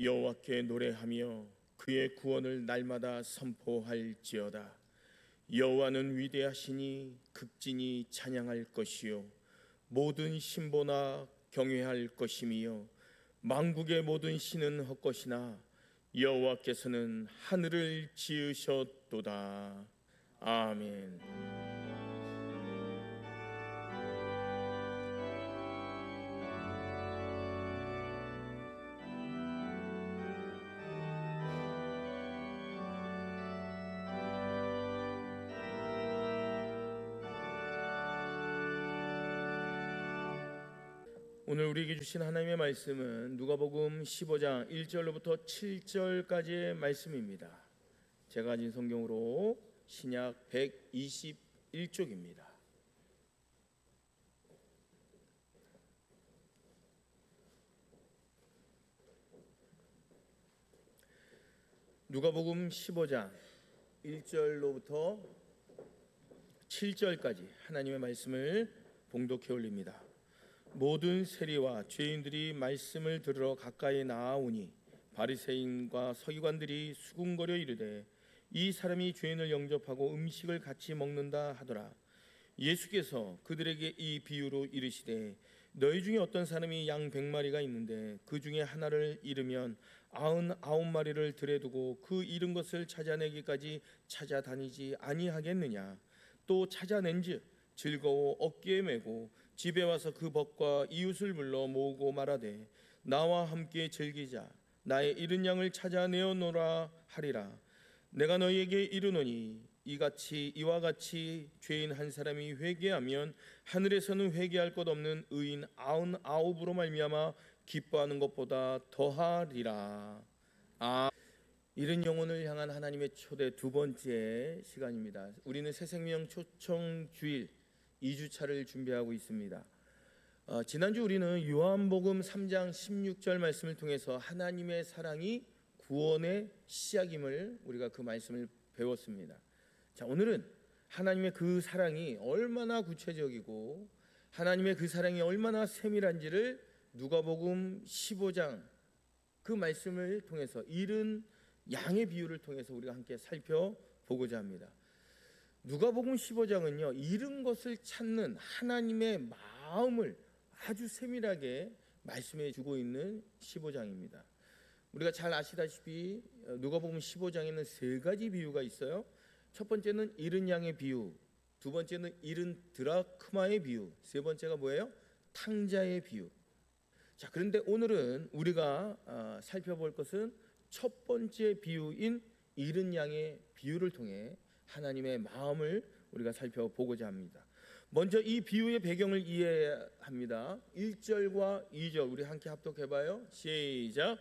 여호와께 노래하며 그의 구원을 날마다 선포할지어다. 여호와는 위대하시니 극진히 찬양할 것이요 모든 신보나 경외할 것이며 만국의 모든 신은 헛것이나 여호와께서는 하늘을 지으셨도다. 아멘. 오늘 우리에게 주신 하나님의 말씀은 누가복음 15장 1절로부터 7절까지의 말씀입니다. 제가 가진 성경으로 신약 121쪽입니다. 누가복음 15장 1절로부터 7절까지 하나님의 말씀을 봉독해 올립니다. 모든 세리와 죄인들이 말씀을 들으러 가까이 나아오니 바리새인과 서기관들이 수군거려 이르되 이 사람이 죄인을 영접하고 음식을 같이 먹는다 하더라. 예수께서 그들에게 이 비유로 이르시되 너희 중에 어떤 사람이 양 100마리가 있는데 그 중에 하나를 잃으면 99마리를 들에 두고 그 잃은 것을 찾아내기까지 찾아다니지 아니하겠느냐. 또 찾아낸즉 즐거워 어깨에 메고 집에 와서 그 벗과 이웃을 불러 모으고 말하되 나와 함께 즐기자. 나의 잃은 양을 찾아내어노라 하리라. 내가 너희에게 이르노니 이와 같이 죄인 한 사람이 회개하면 하늘에서는 회개할 것 없는 의인 99으로 말미암아 기뻐하는 것보다 더하리라. 잃은 영혼을 향한 하나님의 초대 두 번째 시간입니다. 우리는 새생명 초청 주일 2주차를 준비하고 있습니다. 지난주 우리는 요한복음 3장 16절 말씀을 통해서 하나님의 사랑이 구원의 시작임을 우리가 그 말씀을 배웠습니다. 자, 오늘은 하나님의 그 사랑이 얼마나 구체적이고 하나님의 그 사랑이 얼마나 세밀한지를 누가복음 15장 그 말씀을 통해서 잃은 양의 비유를 통해서 우리가 함께 살펴보고자 합니다. 누가복음 15장은요, 잃은 것을 찾는 하나님의 마음을 아주 세밀하게 말씀해 주고 있는 15장입니다. 우리가 잘 아시다시피 누가복음 15장에는 세 가지 비유가 있어요. 첫 번째는 잃은 양의 비유, 두 번째는 잃은 드라크마의 비유, 세 번째가 뭐예요? 탕자의 비유. 자, 그런데 오늘은 우리가 살펴볼 것은 첫 번째 비유인 잃은 양의 비유를 통해 하나님의 마음을 우리가 살펴보고자 합니다. 먼저 이 비유의 배경을 이해합니다. 1절과 2절 우리 함께 합독해봐요. 시작.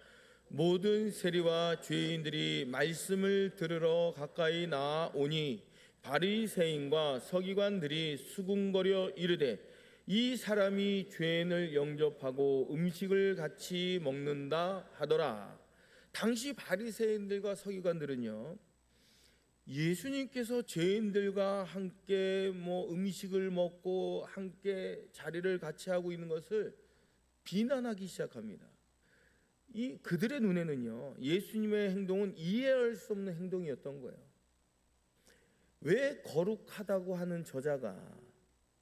모든 세리와 죄인들이 말씀을 들으러 가까이 나아오니 바리새인과 서기관들이 수군거려 이르되 이 사람이 죄인을 영접하고 음식을 같이 먹는다 하더라. 당시 바리새인들과 서기관들은요, 예수님께서 죄인들과 함께 음식을 먹고 함께 자리를 같이 하고 있는 것을 비난하기 시작합니다. 그들의 눈에는요, 예수님의 행동은 이해할 수 없는 행동이었던 거예요. 왜 거룩하다고 하는 저자가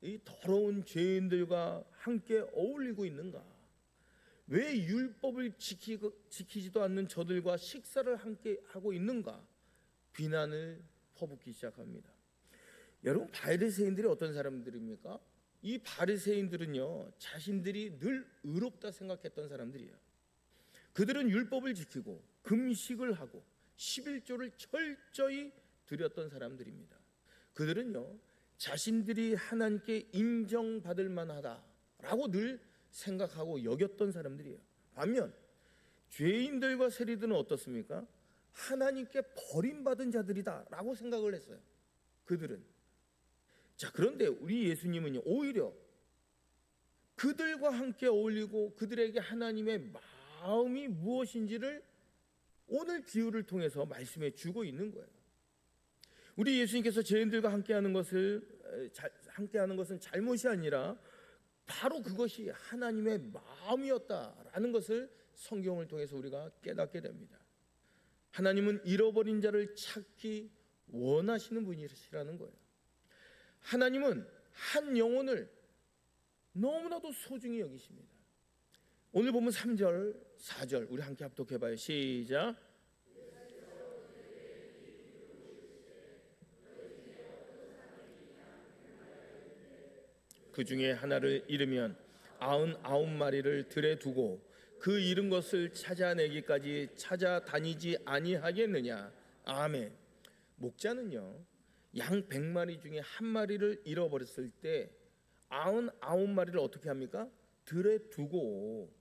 이 더러운 죄인들과 함께 어울리고 있는가? 왜 율법을 지키지도 않는 저들과 식사를 함께 하고 있는가? 비난을 퍼붓기 시작합니다. 여러분, 바리새인들이 어떤 사람들입니까? 이 바리새인들은요, 자신들이 늘 의롭다 생각했던 사람들이에요. 그들은 율법을 지키고 금식을 하고 11조를 철저히 드렸던 사람들입니다. 그들은요, 자신들이 하나님께 인정받을 만하다라고 늘 생각하고 여겼던 사람들이에요. 반면 죄인들과 세리들은 어떻습니까? 하나님께 버림받은 자들이다라고 생각을 했어요. 그들은. 자, 그런데 우리 예수님은요, 오히려 그들과 함께 어울리고 그들에게 하나님의 마음이 무엇인지를 오늘 비유를 통해서 말씀해 주고 있는 거예요. 우리 예수님께서 죄인들과 함께하는 것은 잘못이 아니라 바로 그것이 하나님의 마음이었다라는 것을 성경을 통해서 우리가 깨닫게 됩니다. 하나님은 잃어버린 자를 찾기 원하시는 분이시라는 거예요. 하나님은 한 영혼을 너무나도 소중히 여기십니다. 오늘 보면 3절, 4절 우리 함께 합독해봐요. 시작. 그 중에 하나를 잃으면 99마리를 들에 두고 그 잃은 것을 찾아내기까지 찾아다니지 아니하겠느냐. 아멘. 목자는요, 양 100마리 중에 한 마리를 잃어버렸을 때 99마리를 어떻게 합니까? 들에 두고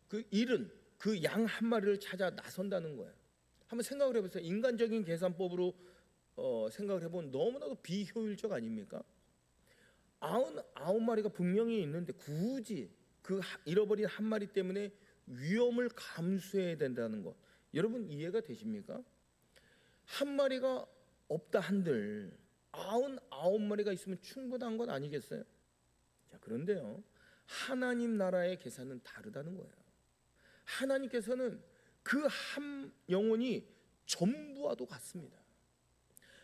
그 잃은 그 양 한 마리를 찾아 나선다는 거예요. 한번 생각을 해보세요. 인간적인 계산법으로 생각을 해보면 너무나도 비효율적 아닙니까? 99마리가 분명히 있는데 굳이 그 잃어버린 한 마리 때문에 위험을 감수해야 된다는 것, 여러분 이해가 되십니까? 한 마리가 없다 한들 99마리가 있으면 충분한 것 아니겠어요? 자, 그런데요, 하나님 나라의 계산은 다르다는 거예요. 하나님께서는 그 한 영혼이 전부와도 같습니다.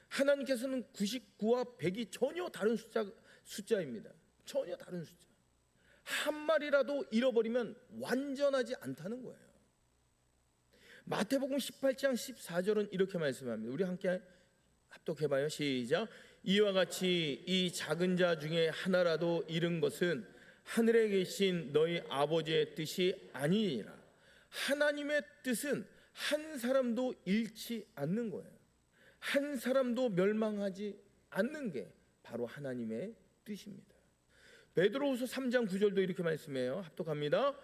하나님께서는 99와 100이 전혀 다른 숫자입니다. 전혀 다른 숫자. 한 마리라도 잃어버리면 완전하지 않다는 거예요. 마태복음 18장 14절은 이렇게 말씀합니다. 우리 함께 합독해봐요. 시작. 이와 같이 이 작은 자 중에 하나라도 잃은 것은 하늘에 계신 너희 아버지의 뜻이 아니니라. 하나님의 뜻은 한 사람도 잃지 않는 거예요. 한 사람도 멸망하지 않는 게 바로 하나님의 뜻입니다. 베드로후서 3장 9절도 이렇게 말씀해요. 합독합니다.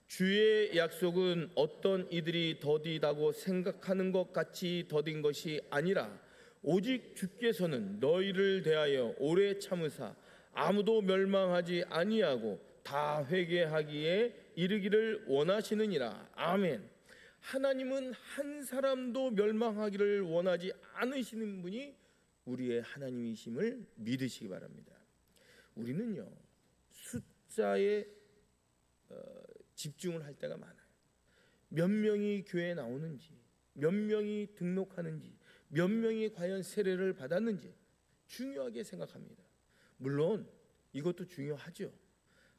주의 약속은 어떤 이들이 더디다고 생각하는 것 같이 더딘 것이 아니라 오직 주께서는 너희를 대하여 오래 참으사 아무도 멸망하지 아니하고 다 회개하기에 이르기를 원하시느니라. 아멘. 하나님은 한 사람도 멸망하기를 원하지 않으시는 분이 우리의 하나님이심을 믿으시기 바랍니다. 우리는요, 숫자에 집중을 할 때가 많아요. 몇 명이 교회에 나오는지, 몇 명이 등록하는지, 몇 명이 과연 세례를 받았는지 중요하게 생각합니다. 물론 이것도 중요하죠.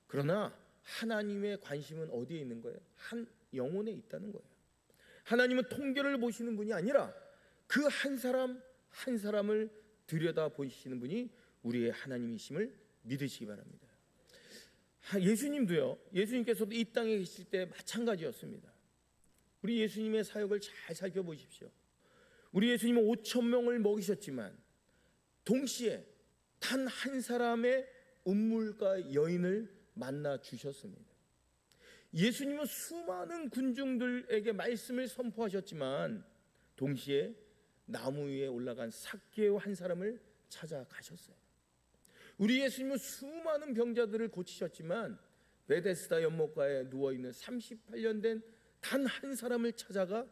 그러나 하나님의 관심은 어디에 있는 거예요? 한 영혼에 있다는 거예요. 하나님은 통계를 보시는 분이 아니라 그 한 사람 한 사람을 들여다 보시는 분이 우리의 하나님이심을 믿으시기 바랍니다. 예수님도요, 예수님께서도 이 땅에 계실 때 마찬가지였습니다. 우리 예수님의 사역을 잘 살펴보십시오. 우리 예수님은 5,000명을 먹이셨지만 동시에 단 한 사람의 음물과 여인을 만나 주셨습니다. 예수님은 수많은 군중들에게 말씀을 선포하셨지만 동시에 나무 위에 올라간 삭개오 한 사람을 찾아가셨어요. 우리 예수님은 수많은 병자들을 고치셨지만 베데스다 연못가에 누워있는 38년 된 단 한 사람을 찾아가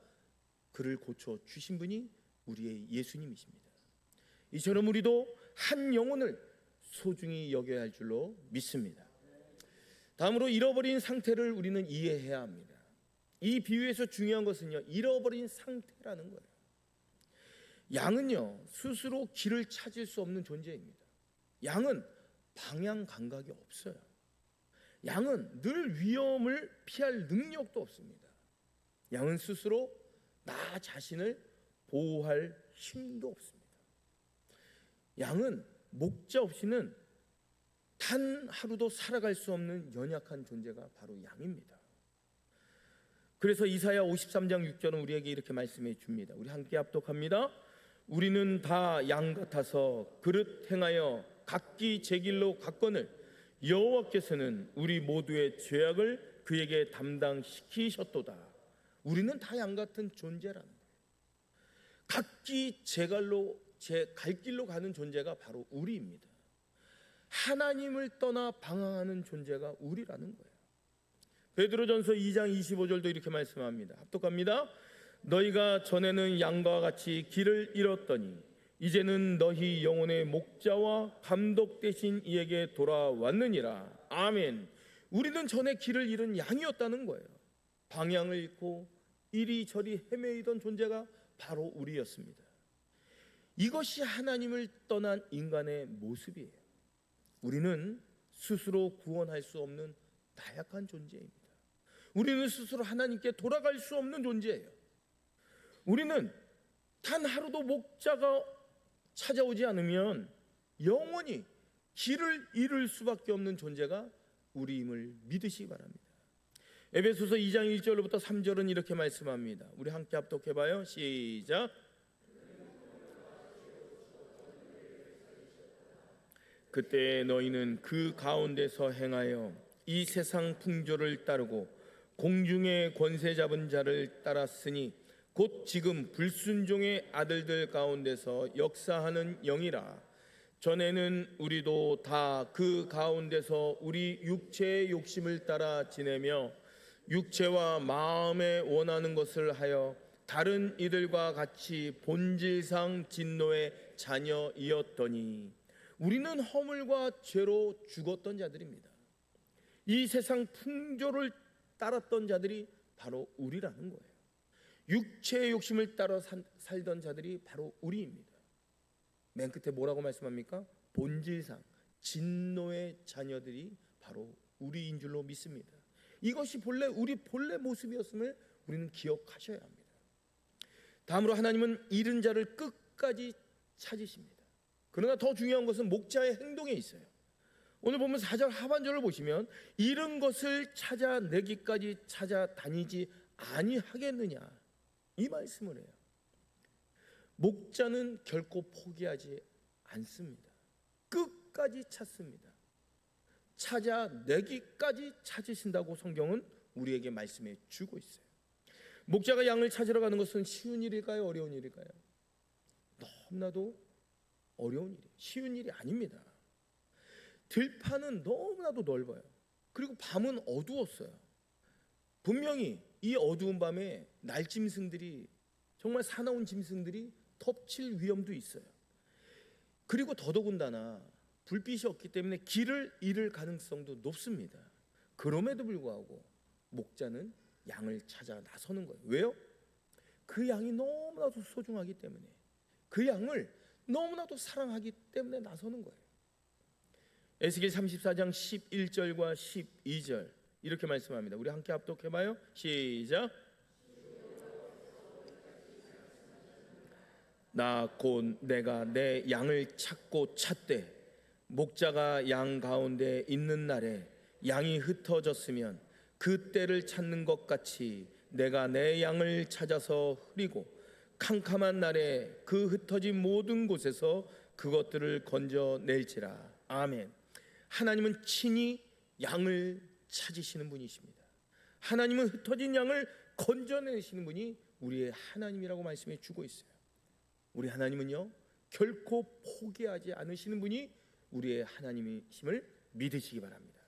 그를 고쳐 주신 분이 우리의 예수님이십니다. 이처럼 우리도 한 영혼을 소중히 여겨야 할 줄로 믿습니다. 다음으로 잃어버린 상태를 우리는 이해해야 합니다. 이 비유에서 중요한 것은요, 잃어버린 상태라는 거예요. 양은요, 스스로 길을 찾을 수 없는 존재입니다. 양은 방향 감각이 없어요. 양은 늘 위험을 피할 능력도 없습니다. 양은 스스로 나 자신을 보호할 힘도 없습니다. 양은 목자 없이는 단 하루도 살아갈 수 없는 연약한 존재가 바로 양입니다. 그래서 이사야 53장 6절은 우리에게 이렇게 말씀해 줍니다. 우리 함께 합독합니다. 우리는 다 양 같아서 그릇 행하여 각기 제 길로 갔거늘 여호와께서는 우리 모두의 죄악을 그에게 담당시키셨도다. 우리는 다 양 같은 존재라는 거예요. 각기 제 갈 길로 가는 존재가 바로 우리입니다. 하나님을 떠나 방황하는 존재가 우리라는 거예요. 베드로전서 2장 25절도 이렇게 말씀합니다. 합독합니다. 너희가 전에는 양과 같이 길을 잃었더니 이제는 너희 영혼의 목자와 감독 되신 이에게 돌아왔느니라. 아멘. 우리는 전에 길을 잃은 양이었다는 거예요. 방향을 잃고 이리저리 헤매이던 존재가 바로 우리였습니다. 이것이 하나님을 떠난 인간의 모습이에요. 우리는 스스로 구원할 수 없는 나약한 존재입니다. 우리는 스스로 하나님께 돌아갈 수 없는 존재예요. 우리는 단 하루도 목자가 찾아오지 않으면 영원히 길을 잃을 수밖에 없는 존재가 우리임을 믿으시기 바랍니다. 에베소서 2장 1절부터 3절은 이렇게 말씀합니다. 우리 함께 합독해봐요. 시작. 그때 너희는 그 가운데서 행하여 이 세상 풍조를 따르고 공중의 권세 잡은 자를 따랐으니 곧 지금 불순종의 아들들 가운데서 역사하는 영이라. 전에는 우리도 다 그 가운데서 우리 육체의 욕심을 따라 지내며 육체와 마음에 원하는 것을 하여 다른 이들과 같이 본질상 진노의 자녀이었더니 우리는 허물과 죄로 죽었던 자들입니다. 이 세상 풍조를 따랐던 자들이 바로 우리라는 거예요. 육체의 욕심을 따라 살던 자들이 바로 우리입니다. 맨 끝에 뭐라고 말씀합니까? 본질상 진노의 자녀들이 바로 우리인 줄로 믿습니다. 이것이 우리 본래 모습이었음을 우리는 기억하셔야 합니다. 다음으로 하나님은 잃은 자를 끝까지 찾으십니다. 그러나 더 중요한 것은 목자의 행동에 있어요. 오늘 보면 4절 하반절을 보시면 잃은 것을 찾아내기까지 찾아다니지 아니하겠느냐 이 말씀을 해요. 목자는 결코 포기하지 않습니다. 끝까지 찾습니다. 찾아내기까지 찾으신다고 성경은 우리에게 말씀해 주고 있어요. 목자가 양을 찾으러 가는 것은 쉬운 일일까요? 어려운 일일까요? 너무나도 어려운 일이에요. 쉬운 일이 아닙니다. 들판은 너무나도 넓어요. 그리고 밤은 어두웠어요. 분명히 이 어두운 밤에 날짐승들이 정말 사나운 짐승들이 덮칠 위험도 있어요. 그리고 더더군다나 불빛이 없기 때문에 길을 잃을 가능성도 높습니다. 그럼에도 불구하고 목자는 양을 찾아 나서는 거예요. 왜요? 그 양이 너무나도 소중하기 때문에, 그 양을 너무나도 사랑하기 때문에 나서는 거예요. 에스겔 34장 11절과 12절 이렇게 말씀합니다. 우리 함께 합독해봐요. 시작. 나 곧 내가 내 양을 찾고 찾되 목자가 양 가운데 있는 날에 양이 흩어졌으면 그 때를 찾는 것 같이 내가 내 양을 찾아서 흐리고 캄캄한 날에 그 흩어진 모든 곳에서 그것들을 건져낼지라. 아멘. 하나님은 친히 양을 찾으시는 분이십니다. 하나님은 흩어진 양을 건져내시는 분이 우리의 하나님이라고 말씀해 주고 있어요. 우리 하나님은요 결코 포기하지 않으시는 분이 우리의 하나님이심을 믿으시기 바랍니다.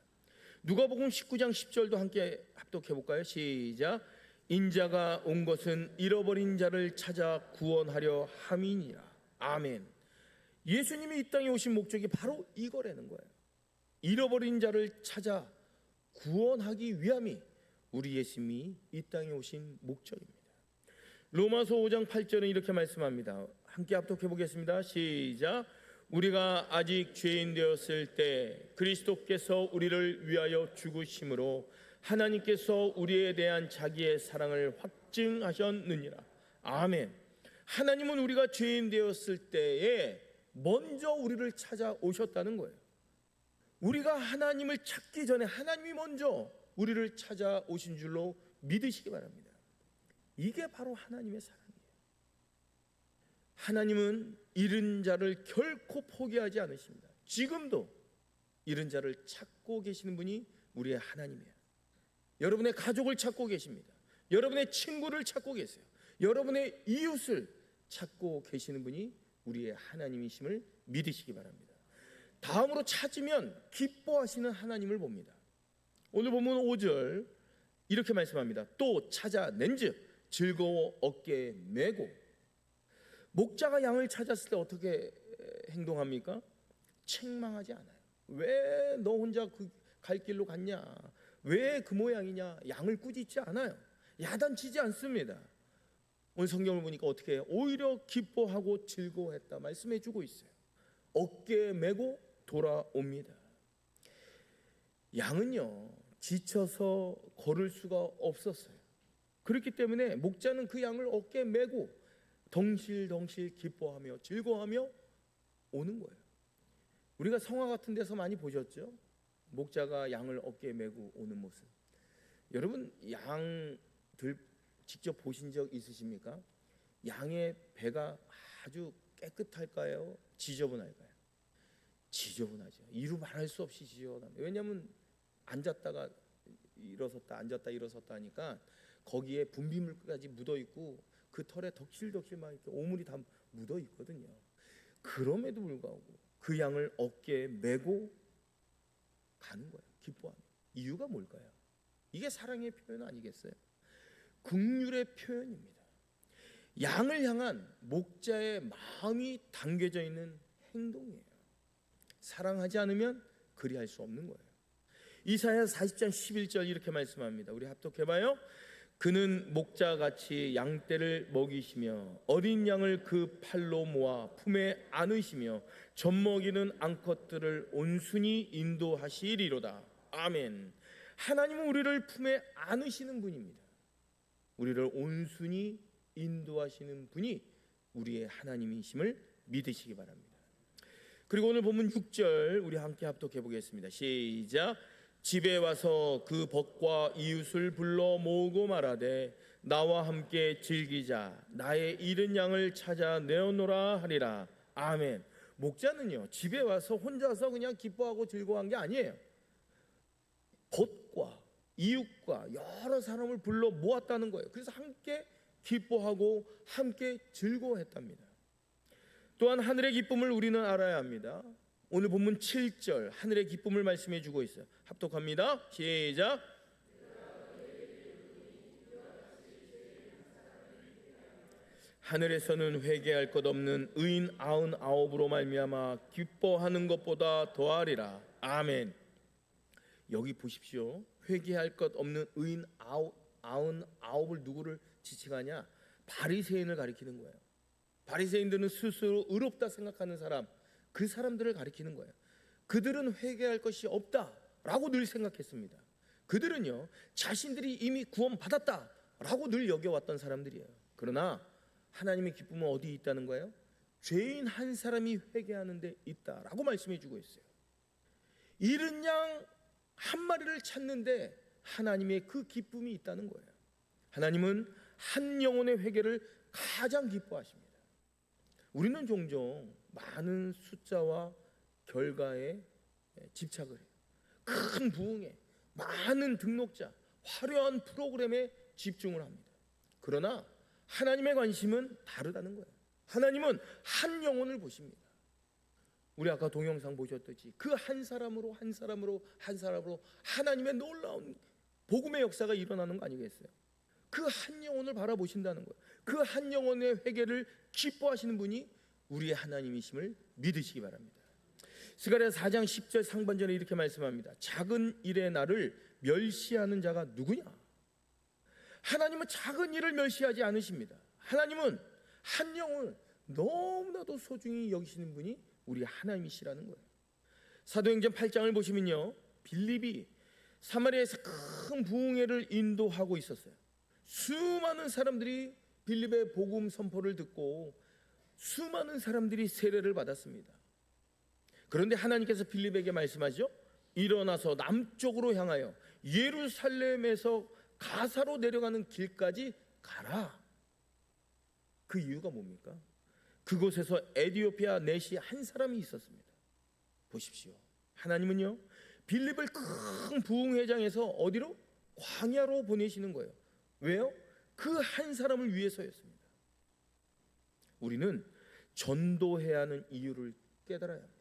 누가복음 19장 10절도 함께 합독해 볼까요? 시작. 인자가 온 것은 잃어버린 자를 찾아 구원하려 함이니라. 아멘. 예수님이 이 땅에 오신 목적이 바로 이거라는 거예요. 잃어버린 자를 찾아 구원하기 위함이 우리 예수님이 이 땅에 오신 목적입니다. 로마서 5장 8절은 이렇게 말씀합니다. 함께 합독해 보겠습니다. 시작. 우리가 아직 죄인 되었을 때 그리스도께서 우리를 위하여 죽으심으로 하나님께서 우리에 대한 자기의 사랑을 확증하셨느니라. 아멘. 하나님은 우리가 죄인 되었을 때에 먼저 우리를 찾아오셨다는 거예요. 우리가 하나님을 찾기 전에 하나님이 먼저 우리를 찾아오신 줄로 믿으시기 바랍니다. 이게 바로 하나님의 사랑이에요. 하나님은 잃은 자를 결코 포기하지 않으십니다. 지금도 잃은 자를 찾고 계시는 분이 우리의 하나님이에요. 여러분의 가족을 찾고 계십니다. 여러분의 친구를 찾고 계세요. 여러분의 이웃을 찾고 계시는 분이 우리의 하나님이심을 믿으시기 바랍니다. 다음으로 찾으면 기뻐하시는 하나님을 봅니다. 오늘 보면 5절 이렇게 말씀합니다. 또 찾아낸즉 즐거워 어깨에 메고. 목자가 양을 찾았을 때 어떻게 행동합니까? 책망하지 않아요. 왜 너 혼자 그 갈 길로 갔냐? 왜 그 모양이냐? 양을 꾸짖지 않아요. 야단치지 않습니다. 오늘 성경을 보니까 어떻게 해요? 오히려 기뻐하고 즐거워했다 말씀해 주고 있어요. 어깨에 메고 돌아옵니다. 양은요, 지쳐서 걸을 수가 없었어요. 그렇기 때문에 목자는 그 양을 어깨에 메고 덩실덩실 기뻐하며 즐거워하며 오는 거예요. 우리가 성화 같은 데서 많이 보셨죠? 목자가 양을 어깨에 메고 오는 모습. 여러분, 양들 직접 보신 적 있으십니까? 양의 배가 아주 깨끗할까요? 지저분할까요? 지저분하죠. 이루 말할 수 없이 지저분합니다. 왜냐하면 앉았다가 일어섰다 앉았다 일어섰다 하니까 거기에 분비물까지 묻어 있고 그 털에 덕실덕실 막 이렇게 오물이 다 묻어 있거든요. 그럼에도 불구하고 그 양을 어깨에 메고 가는 거예요. 기뻐하며. 이유가 뭘까요? 이게 사랑의 표현 아니겠어요? 긍휼의 표현입니다. 양을 향한 목자의 마음이 담겨져 있는 행동이에요. 사랑하지 않으면 그리할 수 없는 거예요. 이사야 40장 11절 이렇게 말씀합니다. 우리 합독해봐요. 그는 목자같이 양떼를 먹이시며 어린 양을 그 팔로 모아 품에 안으시며 젖먹이는 암컷들을 온순히 인도하시리로다. 아멘. 하나님은 우리를 품에 안으시는 분입니다. 우리를 온순히 인도하시는 분이 우리의 하나님이심을 믿으시기 바랍니다. 그리고 오늘 본문 6절 우리 함께 합독해 보겠습니다. 시작. 집에 와서 그 벗과 이웃을 불러 모으고 말하되 나와 함께 즐기자. 나의 잃은 양을 찾아 내어놓으라 하리라. 아멘. 목자는요, 집에 와서 혼자서 그냥 기뻐하고 즐거워한 게 아니에요. 벗과 이웃과 여러 사람을 불러 모았다는 거예요. 그래서 함께 기뻐하고 함께 즐거워했답니다. 또한 하늘의 기쁨을 우리는 알아야 합니다. 오늘 본문 7절 하늘의 기쁨을 말씀해 주고 있어요. 합독합니다. 시작. 하늘에서는 회개할 것 없는 의인 99으로 말미암아 기뻐하는 것보다 더하리라. 아멘. 여기 보십시오. 회개할 것 없는 의인 99을 누구를 지칭하냐? 바리새인을 가리키는 거예요. 바리새인들은 스스로 의롭다 생각하는 사람, 그 사람들을 가리키는 거예요. 그들은 회개할 것이 없다라고 늘 생각했습니다. 그들은요, 자신들이 이미 구원받았다라고 늘 여겨왔던 사람들이에요. 그러나 하나님의 기쁨은 어디 있다는 거예요? 죄인 한 사람이 회개하는 데 있다라고 말씀해 주고 있어요. 잃은 양 한 마리를 찾는데 하나님의 그 기쁨이 있다는 거예요. 하나님은 한 영혼의 회개를 가장 기뻐하십니다. 우리는 종종 많은 숫자와 결과에 집착을 해요. 큰 부흥에, 많은 등록자, 화려한 프로그램에 집중을 합니다. 그러나 하나님의 관심은 다르다는 거예요. 하나님은 한 영혼을 보십니다. 우리 아까 동영상 보셨듯이 그 한 사람으로 하나님의 놀라운 복음의 역사가 일어나는 거 아니겠어요? 그 한 영혼을 바라보신다는 거예요. 그 한 영혼의 회개를 기뻐하시는 분이 우리의 하나님이심을 믿으시기 바랍니다. 스가랴 4장 10절 상반절에 이렇게 말씀합니다. 작은 일의 나를 멸시하는 자가 누구냐? 하나님은 작은 일을 멸시하지 않으십니다. 하나님은 한 영혼을 너무나도 소중히 여기시는 분이 우리 하나님이시라는 거예요. 사도행전 8장을 보시면요, 빌립이 사마리아에서 큰 부흥회를 인도하고 있었어요. 수많은 사람들이 빌립의 복음 선포를 듣고 수많은 사람들이 세례를 받았습니다. 그런데 하나님께서 빌립에게 말씀하죠. 일어나서 남쪽으로 향하여 예루살렘에서 가사로 내려가는 길까지 가라. 그 이유가 뭡니까? 그곳에서 에디오피아 넷이 한 사람이 있었습니다. 보십시오. 하나님은요, 빌립을 큰 부흥회장에서 어디로? 광야로 보내시는 거예요. 왜요? 그 한 사람을 위해서였습니다. 우리는 전도해야 하는 이유를 깨달아야 합니다.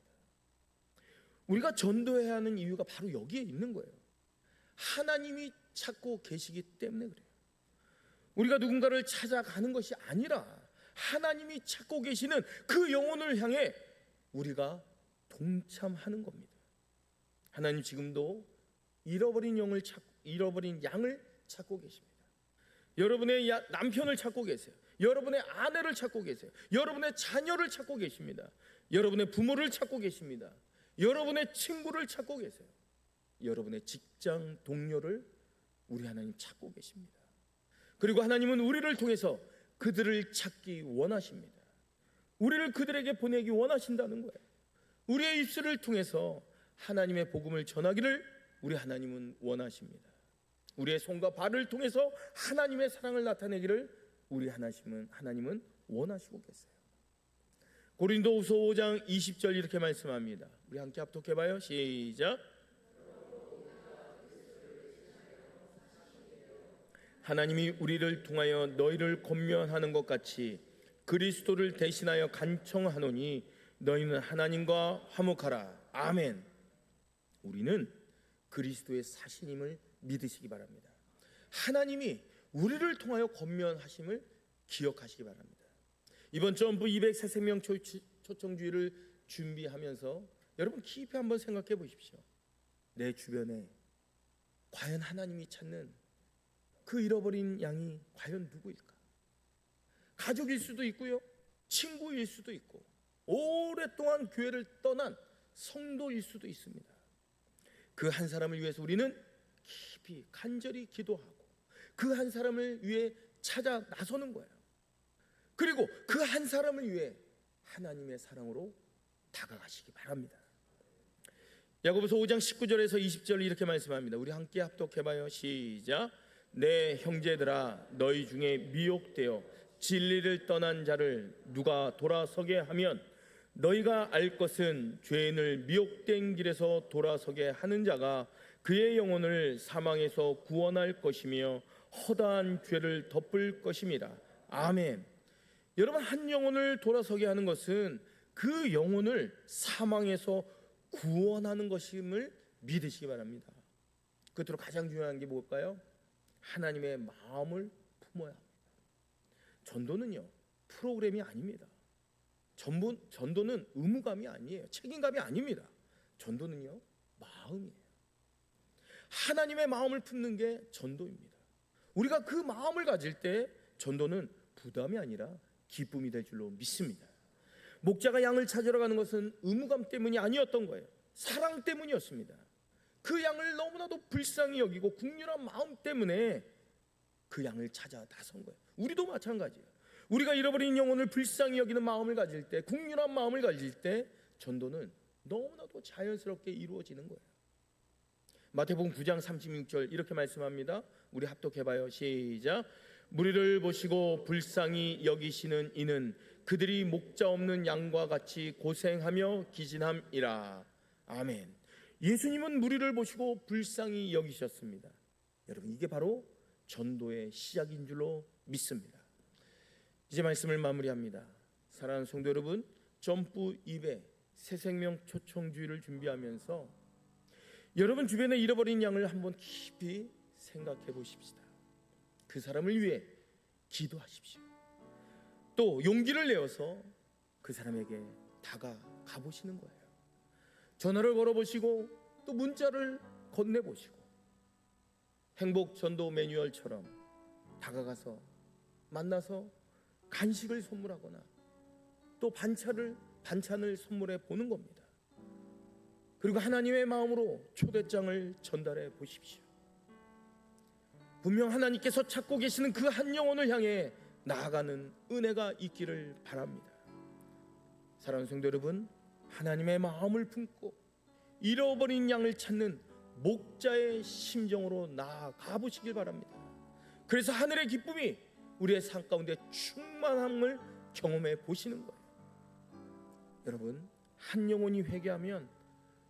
우리가 전도해야 하는 이유가 바로 여기에 있는 거예요. 하나님이 찾고 계시기 때문에 그래요. 우리가 누군가를 찾아가는 것이 아니라 하나님이 찾고 계시는 그 영혼을 향해 우리가 동참하는 겁니다. 하나님 지금도 잃어버린 영을 찾고 잃어버린 양을 찾고 계십니다. 여러분의 남편을 찾고 계세요. 여러분의 아내를 찾고 계세요. 여러분의 자녀를 찾고 계십니다. 여러분의 부모를 찾고 계십니다. 여러분의 친구를 찾고 계세요. 여러분의 직장 동료를 우리 하나님 찾고 계십니다. 그리고 하나님은 우리를 통해서 그들을 찾기 원하십니다. 우리를 그들에게 보내기 원하신다는 거예요. 우리의 입술을 통해서 하나님의 복음을 전하기를 우리 하나님은 원하십니다. 우리의 손과 발을 통해서 하나님의 사랑을 나타내기를 우리 하나님은 원하시고 계세요. 고린도후서 5장 20절 이렇게 말씀합니다. 우리 함께 합독해봐요. 시작. 하나님이 우리를 통하여 너희를 권면하는 것 같이 그리스도를 대신하여 간청하노니 너희는 하나님과 화목하라. 아멘. 우리는 그리스도의 사신임을 믿으시기 바랍니다. 하나님이 우리를 통하여 권면하심을 기억하시기 바랍니다. 이번 점프 200세 생명 초청주의를 준비하면서 여러분 깊이 한번 생각해 보십시오. 내 주변에 과연 하나님이 찾는 그 잃어버린 양이 과연 누구일까? 가족일 수도 있고요, 친구일 수도 있고, 오랫동안 교회를 떠난 성도일 수도 있습니다. 그 한 사람을 위해서 우리는 깊이 간절히 기도하고 그 한 사람을 위해 찾아 나서는 거예요. 그리고 그 한 사람을 위해 하나님의 사랑으로 다가가시기 바랍니다. 야고보서 5장 19절에서 20절 이렇게 말씀합니다. 우리 함께 합독해봐요. 시작. 내 형제들아, 너희 중에 미혹되어 진리를 떠난 자를 누가 돌아서게 하면 너희가 알 것은 죄인을 미혹된 길에서 돌아서게 하는 자가 그의 영혼을 사망에서 구원할 것이며 허다한 죄를 덮을 것임이라. 아멘. 여러분, 한 영혼을 돌아서게 하는 것은 그 영혼을 사망에서 구원하는 것임을 믿으시기 바랍니다. 끝으로 가장 중요한 게 뭘까요? 하나님의 마음을 품어야 합니다. 전도는요, 프로그램이 아닙니다. 전도는 의무감이 아니에요. 책임감이 아닙니다. 전도는요, 마음이에요. 하나님의 마음을 품는 게 전도입니다. 우리가 그 마음을 가질 때 전도는 부담이 아니라 기쁨이 될 줄로 믿습니다. 목자가 양을 찾으러 가는 것은 의무감 때문이 아니었던 거예요. 사랑 때문이었습니다. 그 양을 너무나도 불쌍히 여기고 국률한 마음 때문에 그 양을 찾아 나선 거예요. 우리도 마찬가지예요. 우리가 잃어버린 영혼을 불쌍히 여기는 마음을 가질 때, 국률한 마음을 가질 때 전도는 너무나도 자연스럽게 이루어지는 거예요. 마태복음 9장 36절 이렇게 말씀합니다. 우리 합독해봐요. 시작. 무리를 보시고 불쌍히 여기시는 이는 그들이 목자 없는 양과 같이 고생하며 기진함이라. 아멘. 예수님은 무리를 보시고 불쌍히 여기셨습니다. 여러분, 이게 바로 전도의 시작인 줄로 믿습니다. 이제 말씀을 마무리합니다. 사랑하는 성도 여러분, 점프 200 새생명 초청주의를 준비하면서 여러분 주변에 잃어버린 양을 한번 깊이 생각해 보십시다. 그 사람을 위해 기도하십시오. 또 용기를 내어서 그 사람에게 다가가 보시는 거예요. 전화를 걸어보시고 또 문자를 건네보시고 행복 전도 매뉴얼처럼 다가가서 만나서 간식을 선물하거나 또 반찬을 선물해 보는 겁니다. 그리고 하나님의 마음으로 초대장을 전달해 보십시오. 분명 하나님께서 찾고 계시는 그 한 영혼을 향해 나아가는 은혜가 있기를 바랍니다. 사랑하는 성도 여러분, 하나님의 마음을 품고 잃어버린 양을 찾는 목자의 심정으로 나아가 보시길 바랍니다. 그래서 하늘의 기쁨이 우리의 삶 가운데 충만함을 경험해 보시는 거예요. 여러분, 한 영혼이 회개하면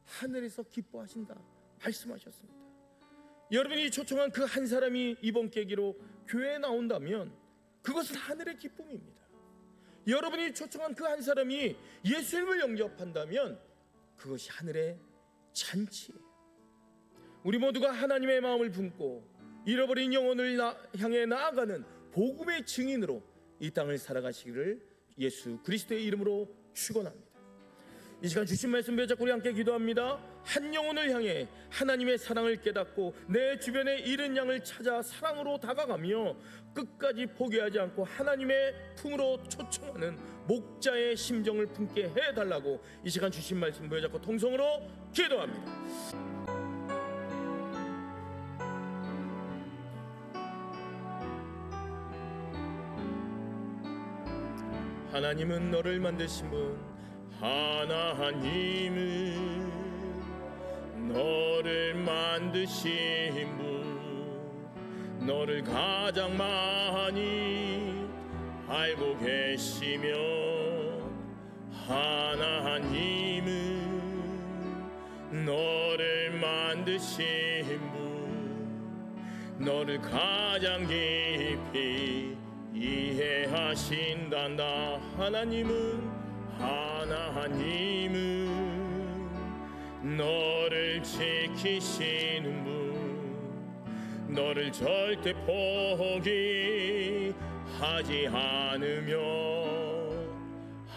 하늘에서 기뻐하신다 말씀하셨습니다. 여러분이 초청한 그 한 사람이 이번 계기로 교회에 나온다면 그것은 하늘의 기쁨입니다. 여러분이 초청한 그 한 사람이 예수님을 영접한다면 그것이 하늘의 잔치예요. 우리 모두가 하나님의 마음을 품고 잃어버린 영혼을 향해 나아가는 복음의 증인으로 이 땅을 살아가시기를 예수 그리스도의 이름으로 축원합니다. 이 시간 주신 말씀 붙잡고 우리 함께 기도합니다. 한 영혼을 향해 하나님의 사랑을 깨닫고 내 주변에 잃은 양을 찾아 사랑으로 다가가며 끝까지 포기하지 않고 하나님의 품으로 초청하는 목자의 심정을 품게 해달라고 이 시간 주신 말씀 붙잡고 통성으로 기도합니다. 하나님은 너를 만드신 분, 하나님은 너를 만드신 분, 너를 가장 많이 알고 계시며, 하나님은 너를 만드신 분, 너를 가장 깊이 이해하신단다. 하나님은 너를 지키시는 분, 너를 절대 포기하지 않으며,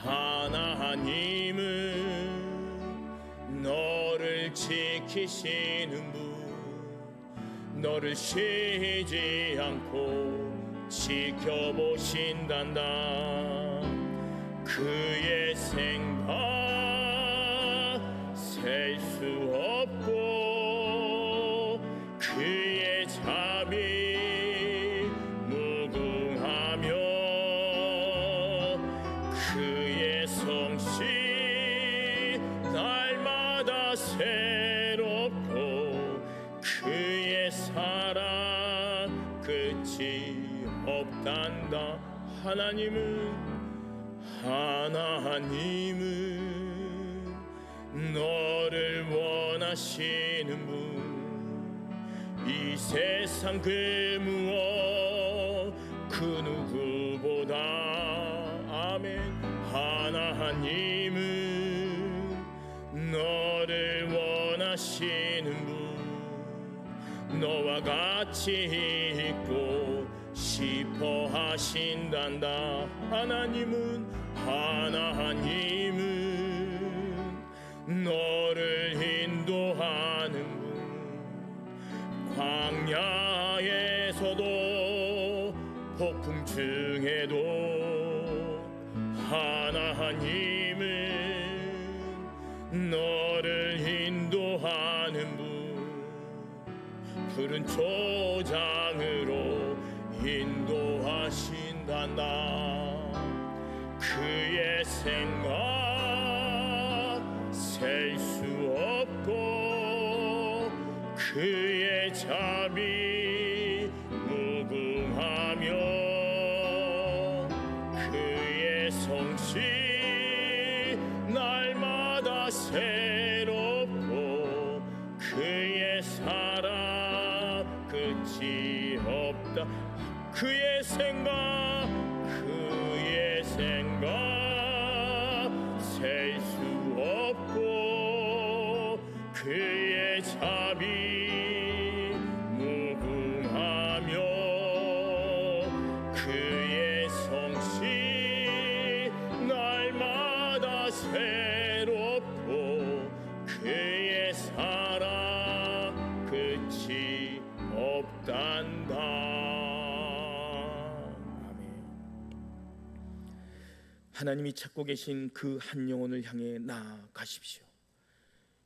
하나님은 너를 지키시는 분, 너를 쉬지 않고 지켜보신단다. 그의 생각 셀 수 없고 그의 자비 무궁하며 그의 성실 날마다 새롭고 그의 사랑 끝이 없단다. 하나님은 너를 원하시는 분, 이 세상 그 무엇 그 누구보다. 아멘. 하나님은 너를 원하시는 분, 너와 같이 있고 싶어 하신단다. 하나님은 너를 인도하는 분, 광야에서도 폭풍 중에도 하나님은 너를 인도하는 분, 푸른 초장으로 인도하신단다. 그의 생각 셀 수 없고 그의 자비 무궁하며 그의 성실 날마다 새롭고 그의 사랑 끝이 없다. 그의 생각 셀 수 없고 그의 자비 무궁하며 그의 성실 날마다 새롭고 그의 사랑 끝이 없단다. 하나님이 찾고 계신 그 한 영혼을 향해 나아가십시오.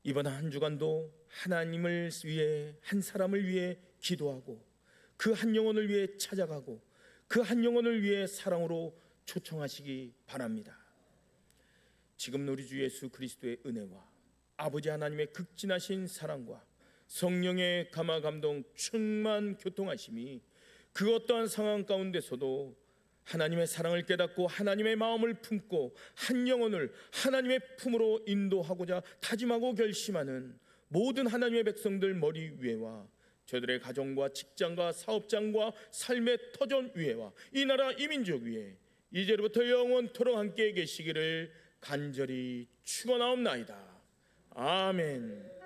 이번 한 주간도 하나님을 위해, 한 사람을 위해 기도하고 그 한 영혼을 위해 찾아가고 그 한 영혼을 위해 사랑으로 초청하시기 바랍니다. 지금 우리 주 예수 그리스도의 은혜와 아버지 하나님의 극진하신 사랑과 성령의 감화 감동 충만 교통하심이 그 어떠한 상황 가운데서도 하나님의 사랑을 깨닫고 하나님의 마음을 품고 한 영혼을 하나님의 품으로 인도하고자 다짐하고 결심하는 모든 하나님의 백성들 머리 위에와 저들의 가정과 직장과 사업장과 삶의 터전 위에와 이 나라 이 민족 위에 이제로부터 영원토록 함께 계시기를 간절히 축원하옵나이다. 아멘.